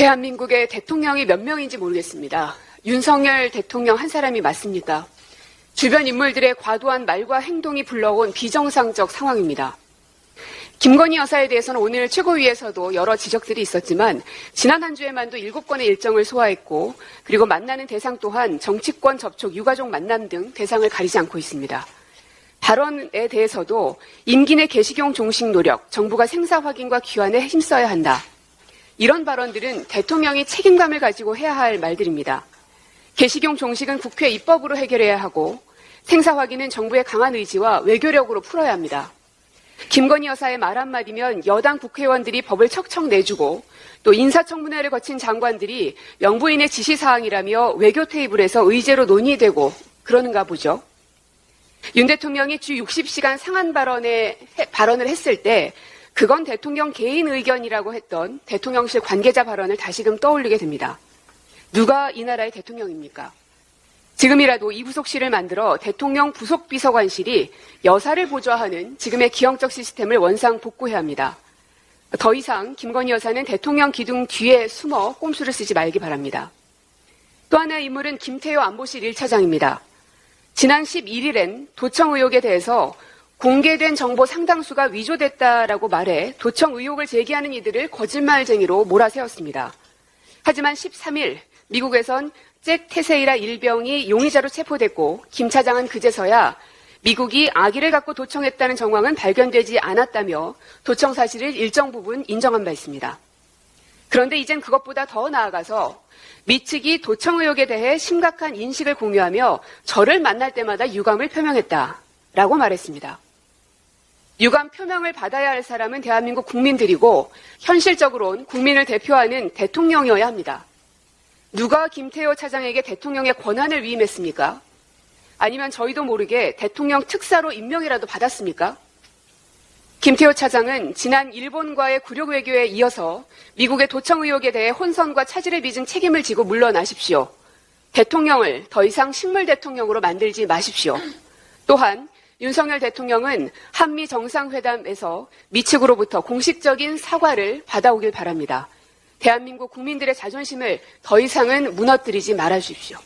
대한민국의 대통령이 몇 명인지 모르겠습니다. 윤석열 대통령 한 사람이 맞습니까? 주변 인물들의 과도한 말과 행동이 불러온 비정상적 상황입니다. 김건희 여사에 대해서는 오늘 최고위에서도 여러 지적들이 있었지만 지난 한 주에만도 7건의 일정을 소화했고 그리고 만나는 대상 또한 정치권 접촉, 유가족 만남 등 대상을 가리지 않고 있습니다. 발언에 대해서도 임기 내 개시경 종식 노력, 정부가 생사 확인과 귀환에 힘써야 한다. 이런 발언들은 대통령이 책임감을 가지고 해야 할 말들입니다. 개시경 종식은 국회 입법으로 해결해야 하고 생사 확인은 정부의 강한 의지와 외교력으로 풀어야 합니다. 김건희 여사의 말 한마디면 여당 국회의원들이 법을 척척 내주고 또 인사청문회를 거친 장관들이 영부인의 지시사항이라며 외교 테이블에서 의제로 논의되고 그러는가 보죠. 윤 대통령이 주 60시간 상한 발언을 했을 때 그건 대통령 개인 의견이라고 했던 대통령실 관계자 발언을 다시금 떠올리게 됩니다. 누가 이 나라의 대통령입니까? 지금이라도 이부속실을 만들어 대통령 부속비서관실이 여사를 보좌하는 지금의 기형적 시스템을 원상 복구해야 합니다. 더 이상 김건희 여사는 대통령 기둥 뒤에 숨어 꼼수를 쓰지 말기 바랍니다. 또 하나의 인물은 김태효 안보실 1차장입니다. 지난 11일엔 도청 의혹에 대해서 공개된 정보 상당수가 위조됐다라고 말해 도청 의혹을 제기하는 이들을 거짓말쟁이로 몰아세웠습니다. 하지만 13일 미국에선 잭 테세이라 일병이 용의자로 체포됐고 김 차장은 그제서야 미국이 아기를 갖고 도청했다는 정황은 발견되지 않았다며 도청 사실을 일정 부분 인정한 바 있습니다. 그런데 이젠 그것보다 더 나아가서 미 측이 도청 의혹에 대해 심각한 인식을 공유하며 저를 만날 때마다 유감을 표명했다라고 말했습니다. 유감 표명을 받아야 할 사람은 대한민국 국민들이고 현실적으로는 국민을 대표하는 대통령이어야 합니다. 누가 김태효 차장에게 대통령의 권한을 위임했습니까? 아니면 저희도 모르게 대통령 특사로 임명이라도 받았습니까? 김태효 차장은 지난 일본과의 굴욕 외교에 이어서 미국의 도청 의혹에 대해 혼선과 차질을 빚은 책임을 지고 물러나십시오. 대통령을 더 이상 식물 대통령으로 만들지 마십시오. 또한 윤석열 대통령은 한미 정상회담에서 미 측으로부터 공식적인 사과를 받아오길 바랍니다. 대한민국 국민들의 자존심을 더 이상은 무너뜨리지 말아주십시오.